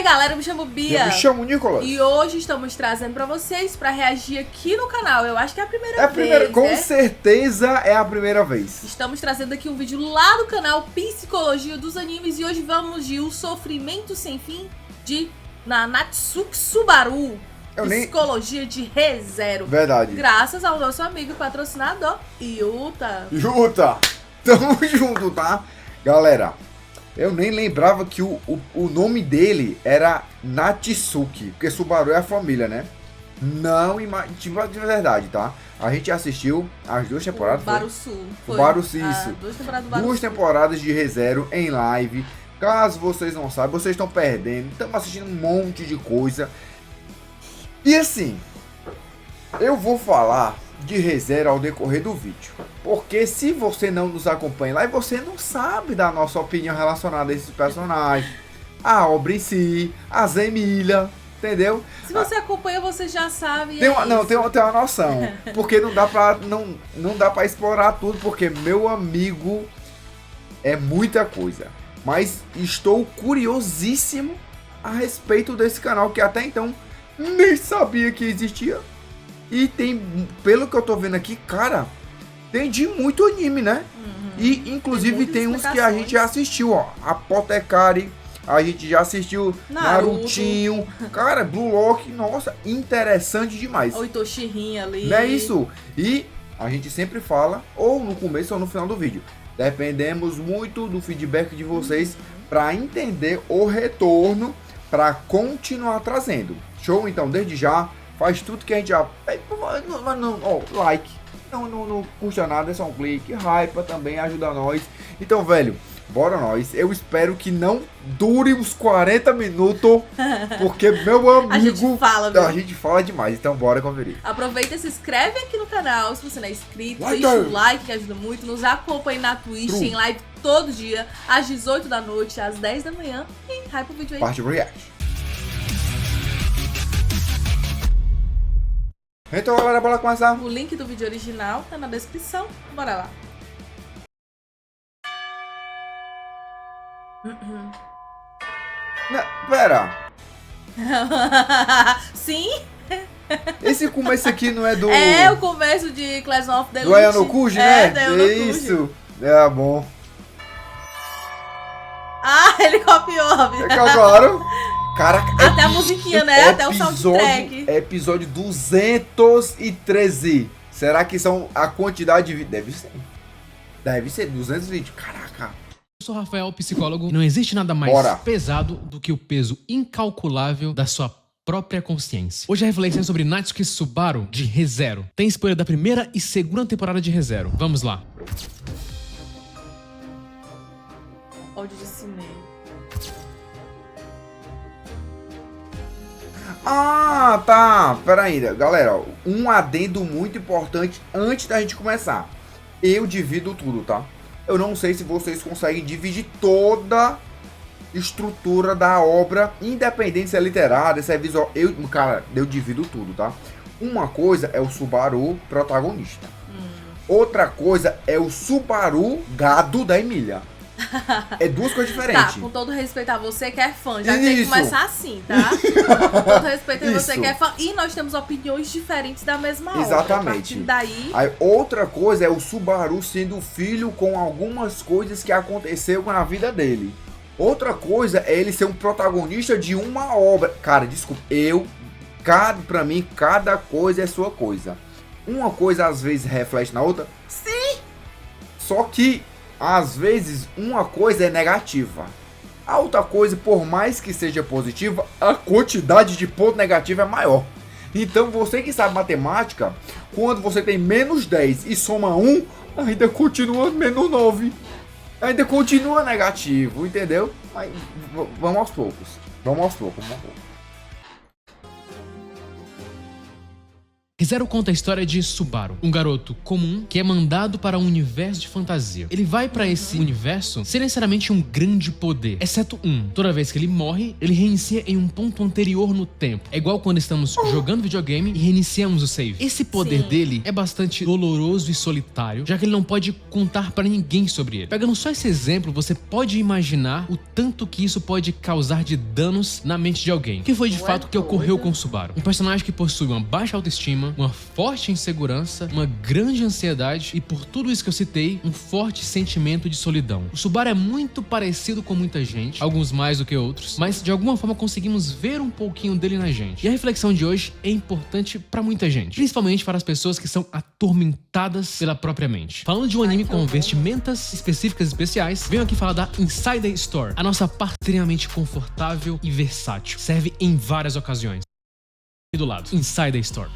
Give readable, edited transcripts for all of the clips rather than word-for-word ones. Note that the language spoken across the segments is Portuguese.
aí galera, eu me chamo Bia. Eu me chamo Nicolas. E hoje estamos trazendo pra vocês pra reagir aqui no canal. Eu acho que é a primeira vez, Com né? certeza é a primeira vez. Estamos trazendo aqui um vídeo lá do canal Psicologia dos Animes. E hoje vamos de O Sofrimento Sem Fim de Nanatsuki Subaru. Psicologia de ReZero. Verdade. Graças ao nosso amigo patrocinador, Yuta. Yuta, tamo junto, tá? Galera, eu nem lembrava que o nome dele era Natsuki, porque Subaru é a família, né? Não, de verdade, tá? A gente assistiu as duas temporadas. O Barusu. O Barusu, isso. Duas temporadas do Barusu. Duas temporadas de ReZero em live. Caso vocês não saibam, vocês estão perdendo. Estamos assistindo um monte de coisa. E assim, eu vou falar de ReZero ao decorrer do vídeo. Porque se você não nos acompanha lá, você não sabe da nossa opinião relacionada a esses personagens, a obra em si, a Zemilha, entendeu? Se você acompanha, você já sabe. Tem uma noção. Porque não dá pra explorar tudo, porque, meu amigo, é muita coisa. Mas estou curiosíssimo a respeito desse canal, que até então nem sabia que existia. E tem, pelo que eu tô vendo aqui, cara, tem de muito anime, né? E inclusive tem uns que a gente já assistiu, ó. Apotecari, a gente já assistiu Narutinho. Cara, Blue Lock, nossa, interessante demais. O Itoshirin ali. Não é isso? E a gente sempre fala, ou no começo ou no final do vídeo. Dependemos muito do feedback de vocês para entender o retorno, para continuar trazendo. Show? Então, desde já, faz tudo que a gente já... like. Não custa nada, é só um clique. Hype também ajuda nós. Então, velho, bora nós. Eu espero que não dure os 40 minutos, porque, meu amigo... a gente fala demais, então bora conferir. Aproveita e se inscreve aqui no canal, se você não é inscrito. Deixa o like, que ajuda muito. Nos acompanhe na Twitch, em live todo dia, às 18 da noite, às 10 da manhã. E hype o vídeo aí. Parte react. Então, galera, bora começar. O link do vídeo original tá na descrição. Bora lá. Não, pera. Sim? Esse começo aqui não é do... É o começo de Class of the do Ayanokuji, né? É isso. É bom. Ah, ele copiou. Claro. Caraca, até a musiquinha, né? Até o soundtrack. Episódio 213. Será que são a quantidade de... Deve ser 220. Caraca. Eu sou Rafael, psicólogo. Não existe nada mais pesado do que o peso incalculável da sua própria consciência. Hoje a reflexão é sobre Natsuki Subaru de ReZero. Tem spoiler da primeira e segunda temporada de ReZero. Vamos lá. Áudio de cinema. Ah, tá. Pera aí, galera. Um adendo muito importante antes da gente começar. Eu divido tudo, tá? Eu não sei se vocês conseguem dividir toda a estrutura da obra, independente se é literária, se é visual. Eu divido tudo, tá? Uma coisa é o Subaru protagonista. Outra coisa é o Subaru gado da Emília. É duas coisas diferentes. Tá, com todo respeito a você que é fã, já tem que começar assim, tá? Com todo respeito a você que é fã. E nós temos opiniões diferentes da mesma obra. Exatamente. Daí... Aí, outra coisa é o Subaru sendo filho com algumas coisas que aconteceu na vida dele. Outra coisa é ele ser um protagonista de uma obra. Cara, desculpa, pra mim, cada coisa é sua coisa. Uma coisa às vezes reflete na outra. Sim! Só que às vezes uma coisa é negativa. A outra coisa, por mais que seja positiva, a quantidade de ponto negativo é maior. Então você que sabe matemática, quando você tem menos 10 e soma 1, ainda continua menos 9. Ainda continua negativo, entendeu? Mas vamos aos poucos. ReZero conta a história de Subaru, um garoto comum que é mandado para um universo de fantasia. Ele vai para esse universo sem necessariamente um grande poder, exceto toda vez que ele morre, ele reinicia em um ponto anterior no tempo. É igual quando estamos jogando videogame e reiniciamos o save. Esse poder dele é bastante doloroso e solitário, já que ele não pode contar para ninguém sobre ele. Pegando só esse exemplo, você pode imaginar o tanto que isso pode causar de danos na mente de alguém. Que foi de fato o que ocorreu com o Subaru. Um personagem que possui uma baixa autoestima, uma forte insegurança, uma grande ansiedade e, por tudo isso que eu citei, um forte sentimento de solidão. O Subaru é muito parecido com muita gente, alguns mais do que outros, mas de alguma forma conseguimos ver um pouquinho dele na gente. E a reflexão de hoje é importante pra muita gente, principalmente para as pessoas que são atormentadas pela própria mente. Falando de um anime com vestimentas específicas e especiais, venho aqui falar da Insider Store, a nossa parte extremamente confortável e versátil. Serve em várias ocasiões. E do lado, Insider Store.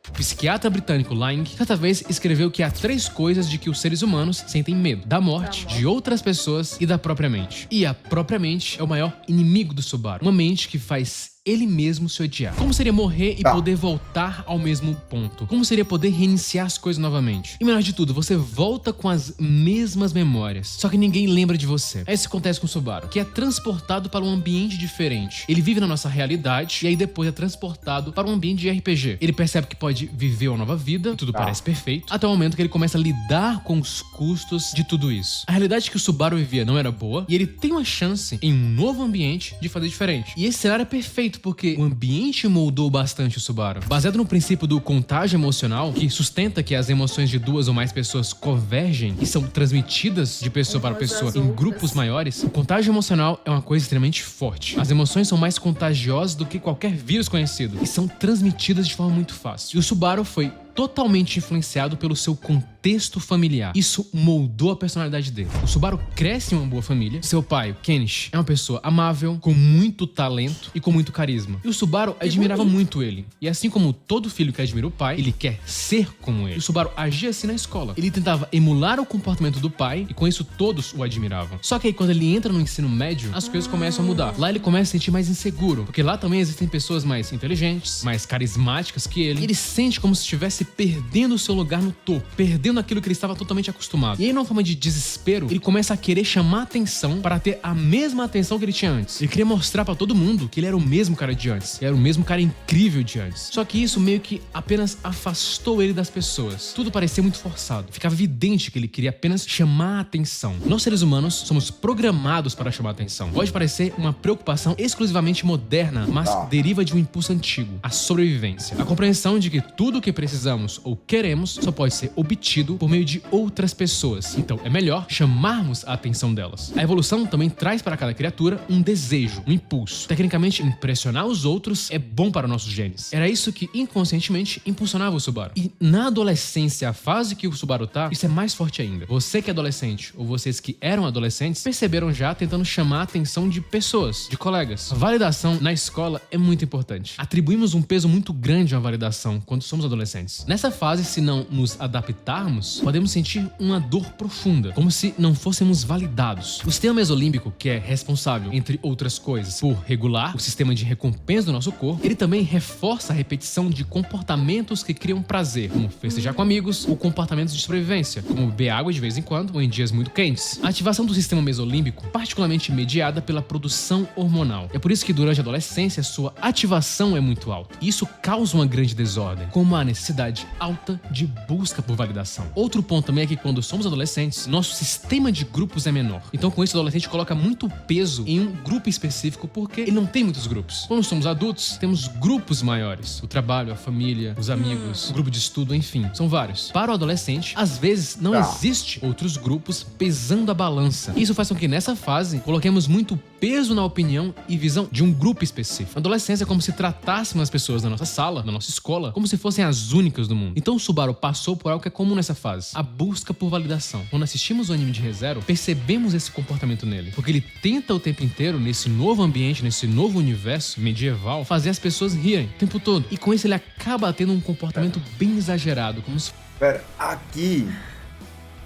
O psiquiatra britânico Lang certa vez escreveu que há 3 coisas de que os seres humanos sentem medo: da morte, de outras pessoas e da própria mente. E a própria mente é o maior inimigo do Subaru, uma mente que faz ele mesmo se odiar. Como seria morrer e poder voltar ao mesmo ponto? Como seria poder reiniciar as coisas novamente? E melhor de tudo, você volta com as mesmas memórias, só que ninguém lembra de você. É isso que acontece com o Subaru, que é transportado para um ambiente diferente. Ele vive na nossa realidade e aí depois é transportado para um ambiente de RPG. Ele percebe que pode viver uma nova vida, e tudo parece perfeito, até o momento que ele começa a lidar com os custos de tudo isso. A realidade que o Subaru vivia não era boa e ele tem uma chance em um novo ambiente de fazer diferente. E esse cenário é perfeito porque o ambiente moldou bastante o Subaru. Baseado no princípio do contágio emocional, que sustenta que as emoções de 2 ou mais pessoas convergem e são transmitidas de pessoa para pessoa em grupos maiores, o contágio emocional é uma coisa extremamente forte. As emoções são mais contagiosas do que qualquer vírus conhecido e são transmitidas de forma muito fácil. E o Subaru foi totalmente influenciado pelo seu contexto familiar. Isso moldou a personalidade dele. O Subaru cresce em uma boa família. Seu pai, o Kenichi, é uma pessoa amável, com muito talento e com muito carisma. E o Subaru admirava muito ele. E assim como todo filho que admira o pai, ele quer ser como ele. E o Subaru agia assim na escola. Ele tentava emular o comportamento do pai e com isso todos o admiravam. Só que aí quando ele entra no ensino médio, as coisas começam a mudar. Lá ele começa a se sentir mais inseguro, porque lá também existem pessoas mais inteligentes, mais carismáticas que ele. E ele sente como se estivesse perdendo o seu lugar no topo, perdendo aquilo que ele estava totalmente acostumado. E aí, numa forma de desespero, ele começa a querer chamar atenção para ter a mesma atenção que ele tinha antes. Ele queria mostrar para todo mundo que ele era o mesmo cara de antes, ele era o mesmo cara incrível de antes. Só que isso meio que apenas afastou ele das pessoas. Tudo parecia muito forçado. Ficava evidente que ele queria apenas chamar a atenção. Nós, seres humanos, somos programados para chamar a atenção. Pode parecer uma preocupação exclusivamente moderna, mas deriva de um impulso antigo, a sobrevivência. A compreensão de que tudo o que precisamos ou queremos só pode ser obtido por meio de outras pessoas. Então é melhor chamarmos a atenção delas. A evolução também traz para cada criatura um desejo, um impulso. Tecnicamente, impressionar os outros é bom para nossos genes. Era isso que inconscientemente impulsionava o Subaru. E na adolescência, a fase que o Subaru tá, isso é mais forte ainda. Você que é adolescente, ou vocês que eram adolescentes, perceberam já tentando chamar a atenção de pessoas, de colegas. A validação na escola é muito importante. Atribuímos um peso muito grande à validação quando somos adolescentes. Nessa fase, se não nos adaptarmos, podemos sentir uma dor profunda, como se não fôssemos validados. O sistema mesolímbico, que é responsável, entre outras coisas, por regular o sistema de recompensa do nosso corpo, ele também reforça a repetição de comportamentos que criam prazer, como festejar com amigos ou comportamentos de sobrevivência, como beber água de vez em quando ou em dias muito quentes. A ativação do sistema mesolímbico, particularmente mediada pela produção hormonal. É por isso que durante a adolescência, sua ativação é muito alta. E isso causa uma grande desordem, como a necessidade alta de busca por validação. Outro ponto também é que quando somos adolescentes, nosso sistema de grupos é menor. Então com isso o adolescente coloca muito peso em um grupo específico porque ele não tem muitos grupos. Quando somos adultos, temos grupos maiores. O trabalho, a família, os amigos, o grupo de estudo, enfim, são vários. Para o adolescente, às vezes não existe outros grupos pesando a balança. Isso faz com que nessa fase coloquemos muito peso na opinião e visão de um grupo específico. Na adolescência é como se tratássemos as pessoas da nossa sala, da nossa escola, como se fossem as únicas do mundo. Então o Subaru passou por algo que é comum nessa fase, a busca por validação. Quando assistimos o anime de ReZero, percebemos esse comportamento nele, porque ele tenta o tempo inteiro, nesse novo ambiente, nesse novo universo medieval, fazer as pessoas rirem o tempo todo. E com isso ele acaba tendo um comportamento bem exagerado, como se... Pera, aqui...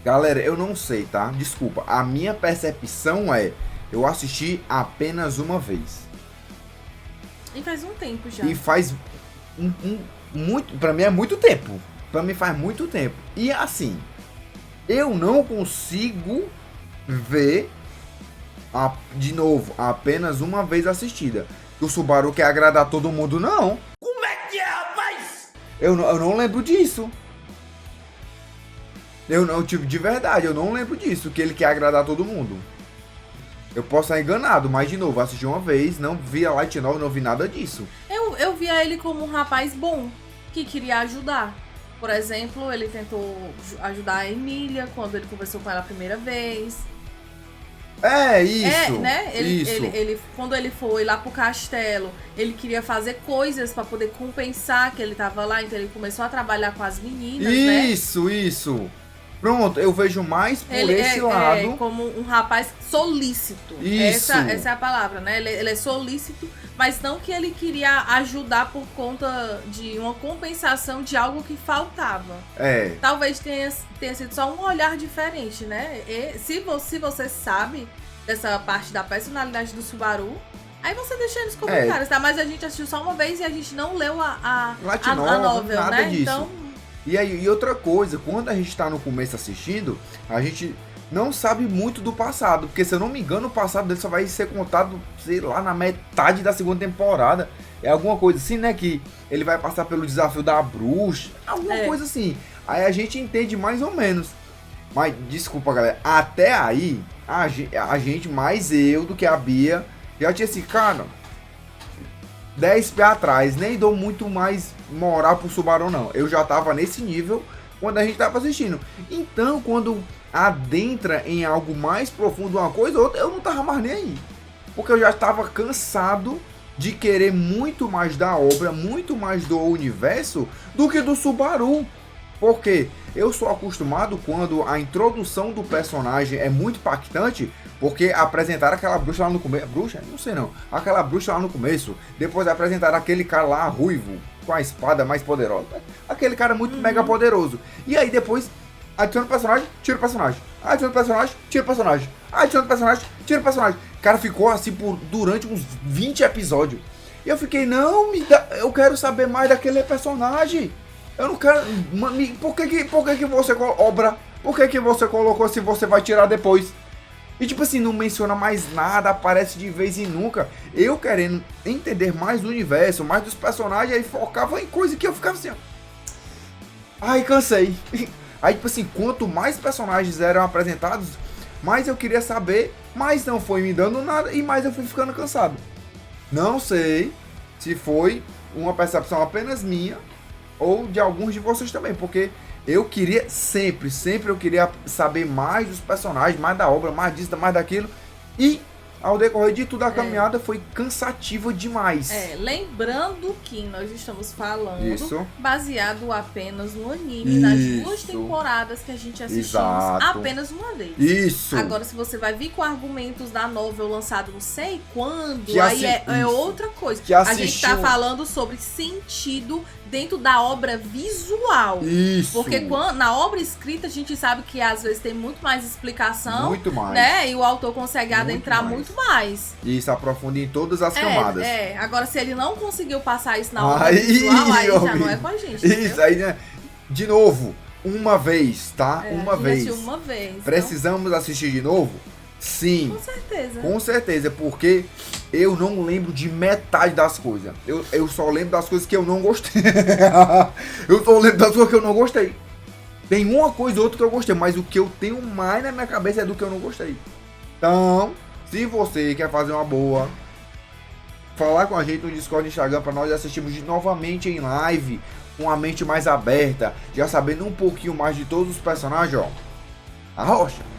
Galera, eu não sei, tá? Desculpa, a minha percepção é... Eu assisti apenas uma vez. E faz um tempo já. E faz pra mim é muito tempo. Pra mim faz muito tempo. E assim, eu não consigo ver, de novo, apenas uma vez assistida. O Subaru quer agradar todo mundo, não. Como é que é, rapaz? Eu não lembro disso. Tipo, de verdade, eu não lembro disso, que ele quer agradar todo mundo. Eu posso estar enganado, mas de novo, assisti uma vez, não vi a Light Novel, não vi nada disso. Eu via ele como um rapaz bom, que queria ajudar. Por exemplo, ele tentou ajudar a Emília quando ele conversou com ela a primeira vez. Isso. Né? Isso. Ele, quando ele foi lá pro castelo, ele queria fazer coisas pra poder compensar que ele tava lá, então ele começou a trabalhar com as meninas, né? Isso. Pronto, eu vejo mais por esse lado. Como um rapaz solícito. Isso. Essa é a palavra, né? Ele é solícito, mas não que ele queria ajudar por conta de uma compensação de algo que faltava. Talvez tenha sido só um olhar diferente, né? E se você sabe dessa parte da personalidade do Subaru, aí você deixa aí nos comentários, tá? Mas a gente assistiu só uma vez e a gente não leu a novel, nada né? disso. Então... E outra coisa, quando a gente tá no começo assistindo, a gente não sabe muito do passado, porque se eu não me engano, o passado dele só vai ser contado, sei lá, na metade da segunda temporada. É alguma coisa assim, né, que ele vai passar pelo desafio da bruxa, alguma coisa assim. Aí a gente entende mais ou menos. Mas, desculpa, galera, até aí, a gente, mais eu do que a Bia, já tinha esse cara... 10 pés atrás, nem dou muito mais moral pro Subaru não. Eu já tava nesse nível quando a gente tava assistindo. Então, quando adentra em algo mais profundo, uma coisa ou outra, eu não tava mais nem aí. Porque eu já estava cansado de querer muito mais da obra, muito mais do universo do que do Subaru. Porque eu sou acostumado quando a introdução do personagem é muito impactante, porque apresentaram aquela bruxa lá no começo. Bruxa? Não sei não. Aquela bruxa lá no começo. Depois apresentaram aquele cara lá, ruivo, com a espada mais poderosa. Aquele cara muito mega poderoso. E aí depois adiciona o personagem, tira o personagem. Adiciona o personagem, tira o personagem. Adiciona o personagem, tira o personagem. O cara ficou assim durante uns 20 episódios. E eu fiquei, eu quero saber mais daquele personagem. Eu não quero... Por que você obra? Por que você colocou se você vai tirar depois? E tipo assim, não menciona mais nada, aparece de vez em nunca. Eu querendo entender mais do universo, mais dos personagens, aí focava em coisa que eu ficava assim, ó. Ai, cansei. Aí tipo assim, quanto mais personagens eram apresentados, mais eu queria saber, mais não foi me dando nada e mais eu fui ficando cansado. Não sei se foi uma percepção apenas minha ou de alguns de vocês também, porque eu queria sempre eu queria saber mais dos personagens, mais da obra, mais disso, mais daquilo, e ao decorrer de tudo a caminhada foi cansativa demais. Lembrando que nós estamos falando baseado apenas no anime, nas 2 temporadas que a gente assistiu apenas uma vez. Isso. Agora, se você vai vir com argumentos da novel lançado não sei quando, aí é outra coisa. A gente tá falando sobre sentido dentro da obra visual. Isso. Porque na obra escrita a gente sabe que às vezes tem muito mais explicação. Muito mais. Né? E o autor consegue adentrar muito mais. E isso aprofunda em todas as camadas. Agora, se ele não conseguiu passar isso na obra visual, aí já não é com a gente. Isso, aí, né? De novo, uma vez, tá? Uma vez. Precisamos assistir de novo? Sim. Com certeza. Com certeza, porque eu não lembro de metade das coisas. Eu só lembro das coisas que eu não gostei. Eu só lembro das coisas que eu não gostei. Tem uma coisa ou outra que eu gostei, mas o que eu tenho mais na minha cabeça é do que eu não gostei. Então, se você quer fazer uma boa, falar com a gente no Discord e Instagram para nós assistirmos novamente em live, com a mente mais aberta, já sabendo um pouquinho mais de todos os personagens, ó. Arrocha.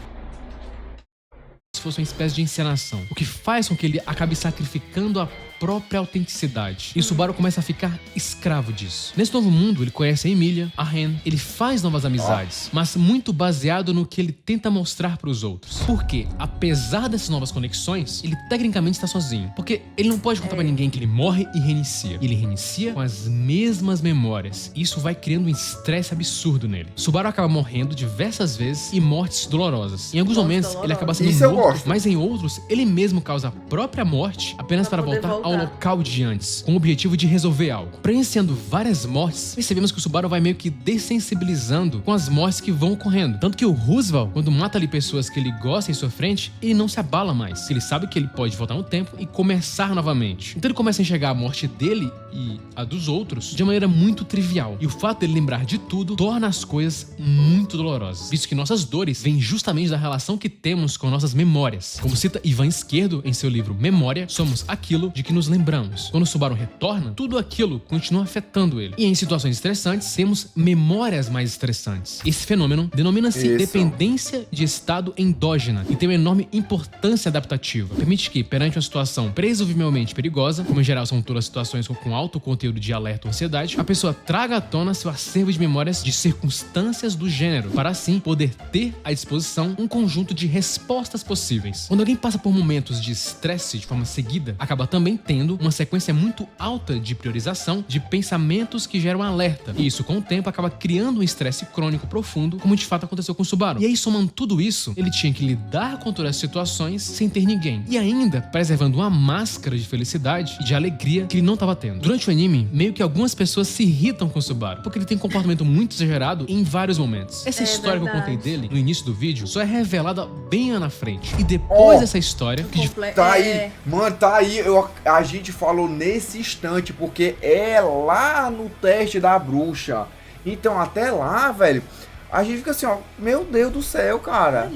Fosse uma espécie de encenação, o que faz com que ele acabe sacrificando a própria autenticidade. E o Subaru começa a ficar escravo disso. Nesse novo mundo, ele conhece a Emília, a Ren, ele faz novas amizades, mas muito baseado no que ele tenta mostrar para os outros. Porque, apesar dessas novas conexões, ele tecnicamente está sozinho. Porque ele não pode contar pra ninguém que ele morre e reinicia. Ele reinicia com as mesmas memórias. E isso vai criando um estresse absurdo nele. Subaru acaba morrendo diversas vezes e mortes dolorosas. Em alguns momentos, ele acaba sendo morto, mas em outros, ele mesmo causa a própria morte apenas para voltar ao local de antes, com o objetivo de resolver algo. Presenciando várias mortes, percebemos que o Subaru vai meio que dessensibilizando com as mortes que vão ocorrendo. Tanto que o Roosevelt, quando mata ali pessoas que ele gosta em sua frente, ele não se abala mais. Ele sabe que ele pode voltar no tempo e começar novamente. Então ele começa a enxergar a morte dele e a dos outros de maneira muito trivial. E o fato dele lembrar de tudo torna as coisas muito dolorosas, visto que nossas dores vêm justamente da relação que temos com nossas memórias. Como cita Ivan Esquerdo em seu livro Memória, somos aquilo de que nos lembramos. Quando o Subaru retorna, tudo aquilo continua afetando ele. E em situações estressantes, temos memórias mais estressantes. Esse fenômeno denomina-se dependência de estado endógena e tem uma enorme importância adaptativa. Permite que, perante uma situação presumivelmente perigosa, como em geral são todas situações com alto conteúdo de alerta ou ansiedade, a pessoa traga à tona seu acervo de memórias de circunstâncias do gênero, para assim poder ter à disposição um conjunto de respostas possíveis. Quando alguém passa por momentos de estresse de forma seguida, acaba também tendo uma sequência muito alta de priorização de pensamentos que geram alerta, e isso com o tempo acaba criando um estresse crônico profundo, como de fato aconteceu com o Subaru. E aí, somando tudo isso, ele tinha que lidar com todas as situações sem ter ninguém, e ainda preservando uma máscara de felicidade e de alegria que ele não estava tendo. Durante o anime, meio que algumas pessoas se irritam com o Subaru, porque ele tem um comportamento muito exagerado em vários momentos. Essa história que eu contei dele no início do vídeo só é revelada bem lá na frente. E depois dessa história... Tá aí, mano, tá aí. A gente falou nesse instante, porque é lá no teste da bruxa. Então, até lá, velho, a gente fica assim, ó, meu Deus do céu, cara.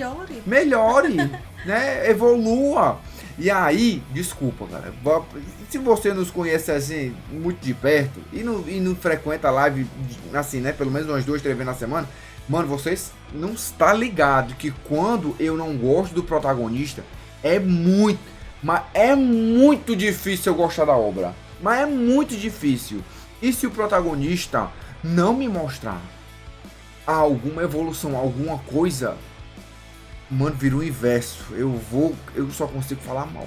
Melhore, né? Evolua. E aí, desculpa, cara, se você nos conhece assim, muito de perto, e não frequenta live, assim, né, pelo menos umas 2, 3 vezes na semana, mano, vocês não está ligado que quando eu não gosto do protagonista, mas é muito difícil eu gostar da obra. Mas é muito difícil. E se o protagonista não me mostrar alguma evolução, alguma coisa, mano, vira o inverso. Eu só consigo falar mal.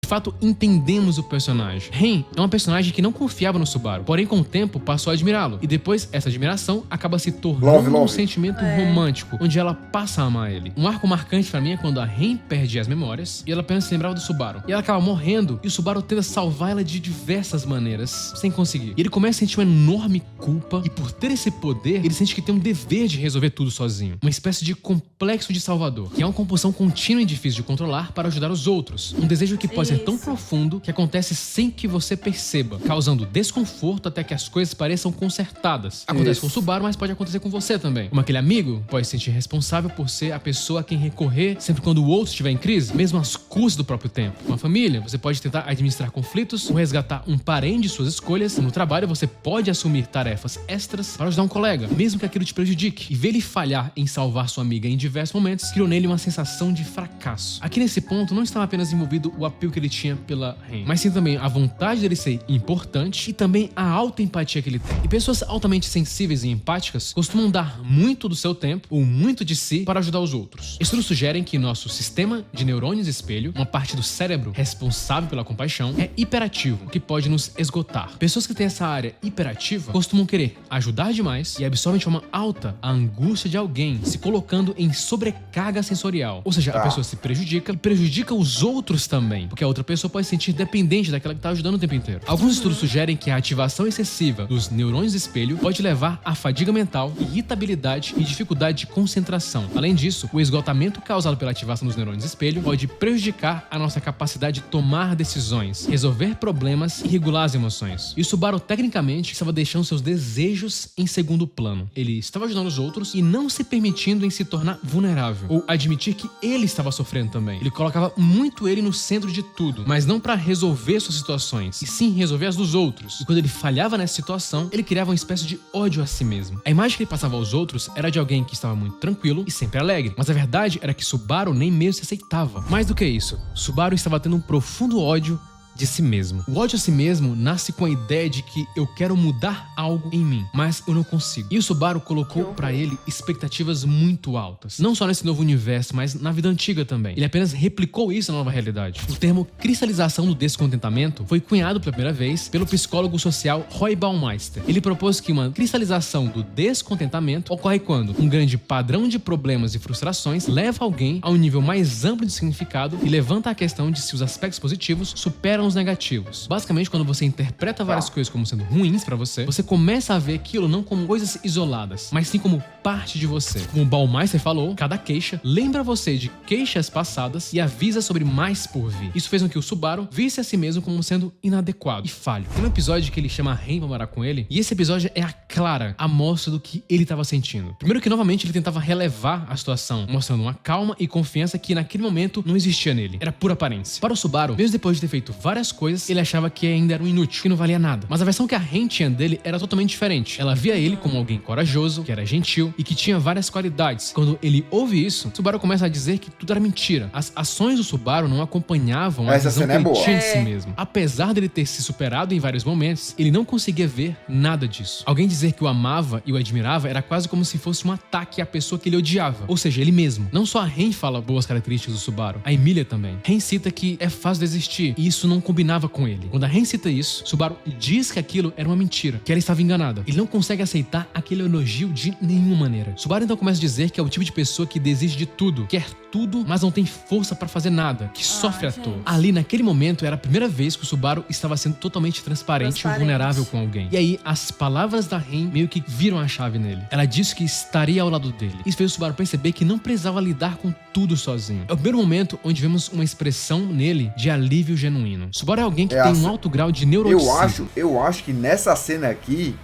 De fato, entendemos o personagem. Ren é uma personagem que não confiava no Subaru, porém com o tempo passou a admirá-lo. E depois, essa admiração acaba se tornando um sentimento romântico, onde ela passa a amar ele. Um arco marcante pra mim é quando a Ren perde as memórias e ela apenas se lembrava do Subaru. E ela acaba morrendo e o Subaru tenta salvar ela de diversas maneiras, sem conseguir. E ele começa a sentir uma enorme culpa e por ter esse poder, ele sente que tem um dever de resolver tudo sozinho. Uma espécie de complexo de salvador, que é uma compulsão contínua e difícil de controlar para ajudar os outros. Um desejo que pode ser tão profundo que acontece sem que você perceba, causando desconforto até que as coisas pareçam consertadas. Acontece com o Subaru, mas pode acontecer com você também. Como aquele amigo pode se sentir responsável por ser a pessoa a quem recorrer sempre quando o outro estiver em crise, mesmo às custas do próprio tempo. Com a família, você pode tentar administrar conflitos ou resgatar um parente de suas escolhas. No trabalho, você pode assumir tarefas extras para ajudar um colega, mesmo que aquilo te prejudique. E ver ele falhar em salvar sua amiga em diversos momentos criou nele uma sensação de fracasso. Aqui nesse ponto, não estava apenas envolvido o apelo que ele tinha pela Ren, mas sim também a vontade dele ser importante e também a alta empatia que ele tem. E pessoas altamente sensíveis e empáticas costumam dar muito do seu tempo ou muito de si para ajudar os outros. Estudos sugerem que nosso sistema de neurônios espelho, uma parte do cérebro responsável pela compaixão, é hiperativo, o que pode nos esgotar. Pessoas que têm essa área hiperativa costumam querer ajudar demais e absorvem de forma alta a angústia de alguém, se colocando em sobrecarga sensorial. Ou seja, a pessoa se prejudica e prejudica os outros também, porque a outra pessoa pode se sentir dependente daquela que está ajudando o tempo inteiro. Alguns estudos sugerem que a ativação excessiva dos neurônios espelho pode levar a fadiga mental, irritabilidade e dificuldade de concentração. Além disso, o esgotamento causado pela ativação dos neurônios espelho pode prejudicar a nossa capacidade de tomar decisões, resolver problemas e regular as emoções. E o Subaru, tecnicamente, estava deixando seus desejos em segundo plano. Ele estava ajudando os outros e não se permitindo em se tornar vulnerável, ou admitir que ele estava sofrendo também. Ele colocava muito ele no centro de tudo, mas não para resolver suas situações, e sim resolver as dos outros. E quando ele falhava nessa situação, ele criava uma espécie de ódio a si mesmo. A imagem que ele passava aos outros era de alguém que estava muito tranquilo e sempre alegre, mas a verdade era que Subaru nem mesmo se aceitava. Mais do que isso, Subaru estava tendo um profundo ódio de si mesmo. O ódio a si mesmo nasce com a ideia de que eu quero mudar algo em mim, mas eu não consigo. E o Subaru colocou pra ele expectativas muito altas. Não só nesse novo universo, mas na vida antiga também. Ele apenas replicou isso na nova realidade. O termo cristalização do descontentamento foi cunhado pela primeira vez pelo psicólogo social Roy Baumeister. Ele propôs que uma cristalização do descontentamento ocorre quando um grande padrão de problemas e frustrações leva alguém a um nível mais amplo de significado e levanta a questão de se os aspectos positivos superam os negativos. Basicamente, quando você interpreta várias coisas como sendo ruins pra você, você começa a ver aquilo não como coisas isoladas, mas sim como parte de você. Como o Baumeister falou, cada queixa lembra você de queixas passadas e avisa sobre mais por vir. Isso fez com que o Subaru visse a si mesmo como sendo inadequado e falho. Tem um episódio que ele chama a Ren pra morar com ele, e esse episódio é a clara amostra do que ele estava sentindo. Primeiro que, novamente, ele tentava relevar a situação, mostrando uma calma e confiança que naquele momento não existia nele. Era pura aparência. Para o Subaru, mesmo depois de ter feito várias coisas, ele achava que ainda era um inútil, que não valia nada. Mas a versão que a Ren tinha dele era totalmente diferente. Ela via ele como alguém corajoso, que era gentil e que tinha várias qualidades. Quando ele ouve isso, Subaru começa a dizer que tudo era mentira. As ações do Subaru não acompanhavam a visão que ele tinha de si mesmo. Apesar dele ter se superado em vários momentos, ele não conseguia ver nada disso. Alguém dizer que o amava e o admirava era quase como se fosse um ataque à pessoa que ele odiava. Ou seja, ele mesmo. Não só a Ren fala boas características do Subaru, a Emilia também. Ren cita que é fácil desistir, e isso não combinava com ele. Quando a Ren cita isso, Subaru diz que aquilo era uma mentira, que ela estava enganada. Ele não consegue aceitar aquele elogio de nenhuma maneira. Subaru então começa a dizer que é o tipo de pessoa que desiste de tudo, quer tudo, mas não tem força pra fazer nada, que sofre à toa. Ali, naquele momento, era a primeira vez que o Subaru estava sendo totalmente transparente e vulnerável com alguém. E aí, as palavras da Ren meio que viram a chave nele. Ela disse que estaria ao lado dele. Isso fez o Subaru perceber que não precisava lidar com tudo sozinho. É o primeiro momento onde vemos uma expressão nele de alívio genuíno. Subaru é alguém que tem um alto grau de neuroticismo. Eu acho que nessa cena aqui,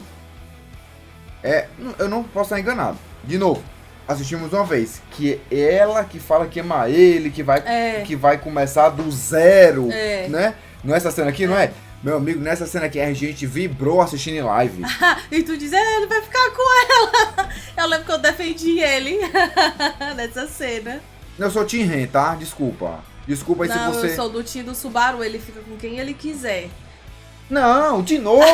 eu não posso estar enganado. De novo, assistimos uma vez, que é ela que fala que ama ele, que vai começar do zero, né? Não é essa cena aqui, não é? Meu amigo, nessa cena aqui a gente vibrou assistindo em live. E tu diz, ele vai ficar com ela. Eu lembro que eu defendi ele nessa cena. Eu sou Team Ren, tá? Desculpa aí se você... Não, eu sou do time do Subaru, ele fica com quem ele quiser. Não, de novo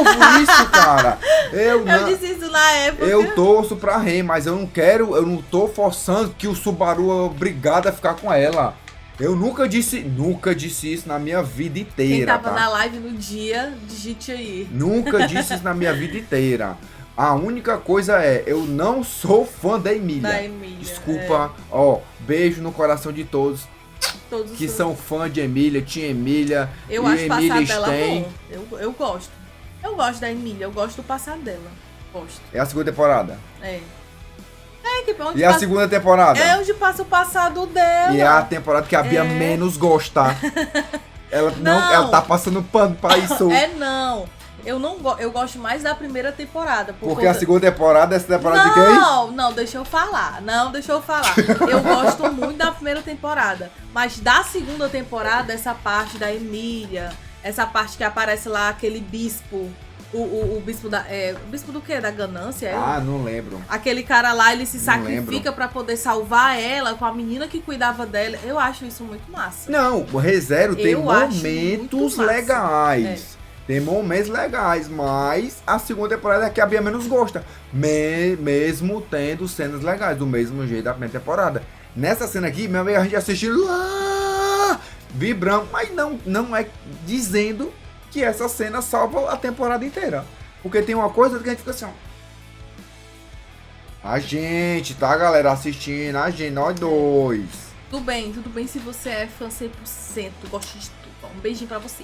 isso, cara. Eu disse isso na época. Eu torço pra Ren, mas eu não tô forçando que o Subaru é obrigado a ficar com ela. Eu nunca disse isso na minha vida inteira. Quem tava na live no dia, digite aí. Nunca disse isso na minha vida inteira. A única coisa eu não sou fã da Emilia. Desculpa, beijo no coração de todos que são fã de Emilia, tinha Emilia. Eu acho o passado dela bom. Eu gosto. Eu gosto da Emilia, eu gosto do passado dela. Gosto. É a segunda temporada? E a segunda temporada? É onde passa o passado dela. E é a temporada que a Bia menos gosta. Ela tá passando pano pra isso. Não. Eu gosto mais da primeira temporada. Porque a segunda temporada é essa temporada de quem? Não, deixa eu falar. Eu gosto muito da primeira temporada. Mas da segunda temporada, essa parte da Emilia, essa parte que aparece lá aquele bispo. O bispo da... o bispo do quê? Da ganância? Não lembro. Aquele cara lá, ele se sacrifica pra poder salvar ela com a menina que cuidava dela. Eu acho isso muito massa. Não, o ReZero tem momentos legais. Tem momentos legais, mas a segunda temporada é que a Bia menos gosta. Mesmo tendo cenas legais, do mesmo jeito da primeira temporada. Nessa cena aqui, meu amigo, a gente assistindo lá, vibrando, mas não é dizendo que essa cena salva a temporada inteira. Porque tem uma coisa que a gente fica assim, a gente, tá, galera, assistindo, nós dois. Tudo bem se você é fã 100%, gosta de tudo. Um beijinho pra você.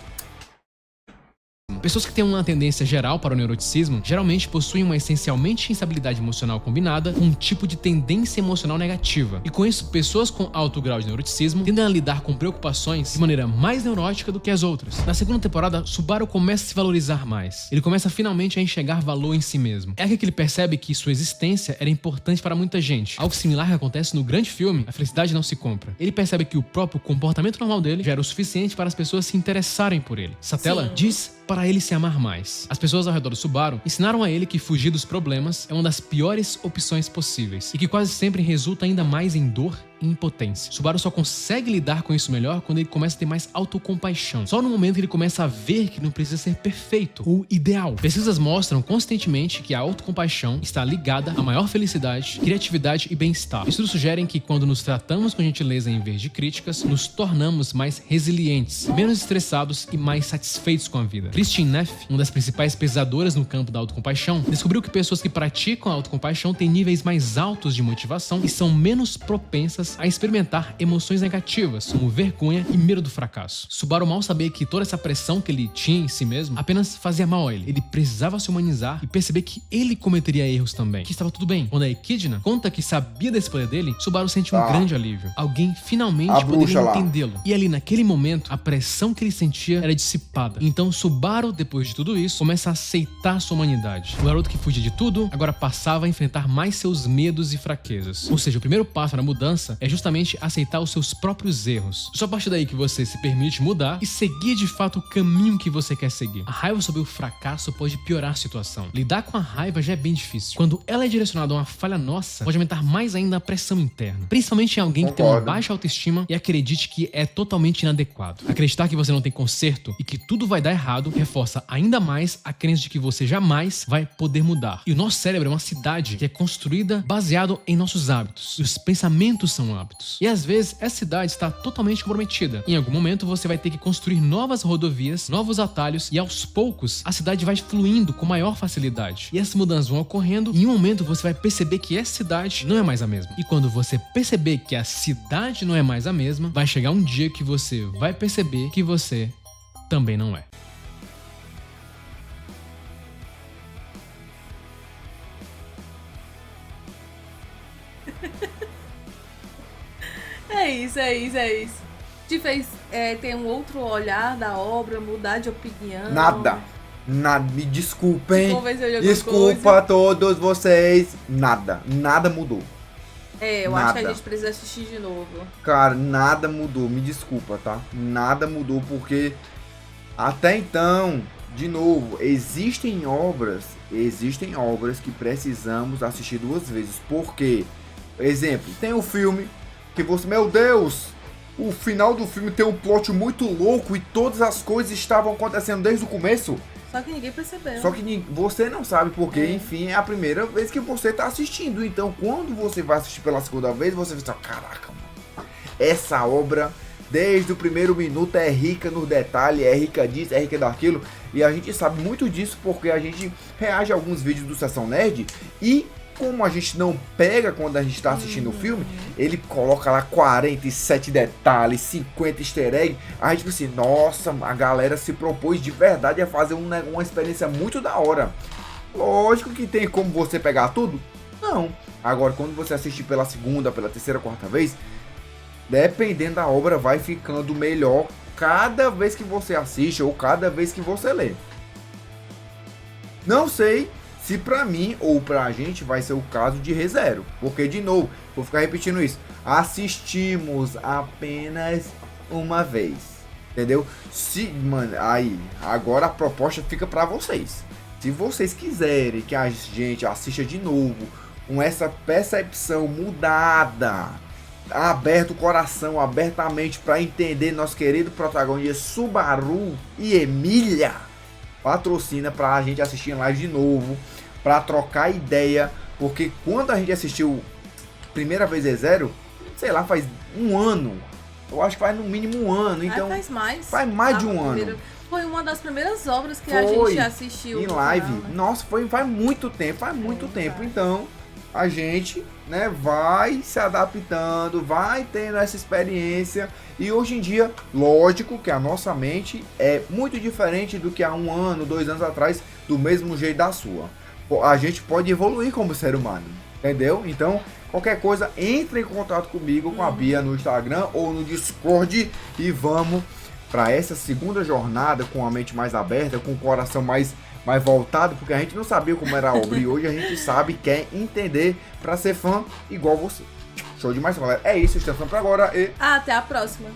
Pessoas que têm uma tendência geral para o neuroticismo geralmente possuem uma essencialmente instabilidade emocional combinada com um tipo de tendência emocional negativa. E com isso, pessoas com alto grau de neuroticismo tendem a lidar com preocupações de maneira mais neurótica do que as outras. Na segunda temporada, Subaru começa a se valorizar mais. Ele começa finalmente a enxergar valor em si mesmo. É aqui que ele percebe que sua existência era importante para muita gente. Algo similar que acontece no grande filme A Felicidade Não Se Compra. Ele percebe que o próprio comportamento normal dele já era o suficiente para as pessoas se interessarem por ele. Satella diz para ele se amar mais. As pessoas ao redor do Subaru ensinaram a ele que fugir dos problemas é uma das piores opções possíveis e que quase sempre resulta ainda mais em dor e impotência. Subaru só consegue lidar com isso melhor quando ele começa a ter mais autocompaixão. Só no momento que ele começa a ver que não precisa ser perfeito ou ideal. Pesquisas mostram constantemente que a autocompaixão está ligada a maior felicidade, criatividade e bem-estar. Estudos sugerem que quando nos tratamos com gentileza em vez de críticas, nos tornamos mais resilientes, menos estressados e mais satisfeitos com a vida. Christine Neff, uma das principais pesquisadoras no campo da autocompaixão, descobriu que pessoas que praticam a autocompaixão têm níveis mais altos de motivação e são menos propensas a experimentar emoções negativas, como vergonha e medo do fracasso. Subaru mal sabia que toda essa pressão que ele tinha em si mesmo apenas fazia mal a ele. Ele precisava se humanizar e perceber que ele cometeria erros também, que estava tudo bem. Quando a Echidna conta que sabia desse poder dele, Subaru sente um grande alívio. Alguém finalmente poderia entendê-lo. E ali naquele momento, a pressão que ele sentia era dissipada. Então Subaru, depois de tudo isso, começa a aceitar sua humanidade. O garoto que fugia de tudo, agora passava a enfrentar mais seus medos e fraquezas. Ou seja, o primeiro passo na mudança é justamente aceitar os seus próprios erros. Só a partir daí que você se permite mudar e seguir de fato o caminho que você quer seguir. A raiva sobre o fracasso pode piorar a situação. Lidar com a raiva já é bem difícil. Quando ela é direcionada a uma falha nossa, pode aumentar mais ainda a pressão interna. Principalmente em alguém que tem uma baixa autoestima e acredite que é totalmente inadequado. Acreditar que você não tem conserto e que tudo vai dar errado reforça ainda mais a crença de que você jamais vai poder mudar. E o nosso cérebro é uma cidade que é construída baseado em nossos hábitos. E os pensamentos são hábitos. E às vezes essa cidade está totalmente comprometida. Em algum momento você vai ter que construir novas rodovias, novos atalhos e aos poucos a cidade vai fluindo com maior facilidade. E essas mudanças vão ocorrendo e em um momento você vai perceber que essa cidade não é mais a mesma. E quando você perceber que a cidade não é mais a mesma, vai chegar um dia que você vai perceber que você também não é. É isso. Te fez ter um outro olhar da obra, mudar de opinião? Nada, me desculpem. Desculpa a todos vocês. Nada mudou. Eu acho que a gente precisa assistir de novo. Cara, nada mudou, me desculpa, tá? Nada mudou porque até então, de novo, existem obras que precisamos assistir 2 vezes. Por quê? Exemplo, tem o filme que você, meu Deus, o final do filme tem um plot muito louco e todas as coisas estavam acontecendo desde o começo. Só que ninguém percebeu. Só que você não sabe porque, enfim, é a primeira vez que você tá assistindo. Então, quando você vai assistir pela segunda vez, você vai pensar, caraca, mano, essa obra, desde o primeiro minuto, é rica nos detalhes, é rica disso, é rica daquilo. E a gente sabe muito disso porque a gente reage a alguns vídeos do Sessão Nerd e como a gente não pega quando a gente está assistindo o filme, ele coloca lá 47 detalhes, 50 easter eggs. A gente pensa assim, nossa, a galera se propôs de verdade a fazer uma experiência muito da hora. Lógico que tem como você pegar tudo? Não. Agora, quando você assistir pela segunda, pela terceira, quarta vez, dependendo da obra, vai ficando melhor cada vez que você assiste ou cada vez que você lê. Não sei se pra mim ou pra gente vai ser o caso de ReZero. Porque, de novo, vou ficar repetindo isso. Assistimos apenas uma vez. Entendeu? Mano, aí, agora a proposta fica pra vocês. Se vocês quiserem que a gente assista de novo, com essa percepção mudada, aberto o coração, abertamente pra entender nosso querido protagonista Subaru e Emília, patrocina pra gente assistir em live de novo, pra trocar ideia, porque quando a gente assistiu primeira vez ReZero, sei lá, faz 1 ano, eu acho que faz no mínimo 1 ano, então faz mais de 1 ano. Foi uma das primeiras obras que a gente assistiu em live, canal, né? Nossa, faz muito tempo, então a gente, né, vai se adaptando, vai tendo essa experiência e hoje em dia, lógico que a nossa mente é muito diferente do que há 1 ano, 2 anos atrás, do mesmo jeito da sua. A gente pode evoluir como ser humano, entendeu? Então, qualquer coisa, entre em contato comigo, com a Bia no Instagram ou no Discord e vamos para essa segunda jornada com a mente mais aberta, com o coração mais voltado, porque a gente não sabia como era a obra e hoje a gente sabe, quer entender para ser fã igual você. Show demais, galera. É isso, estamos por agora e até a próxima.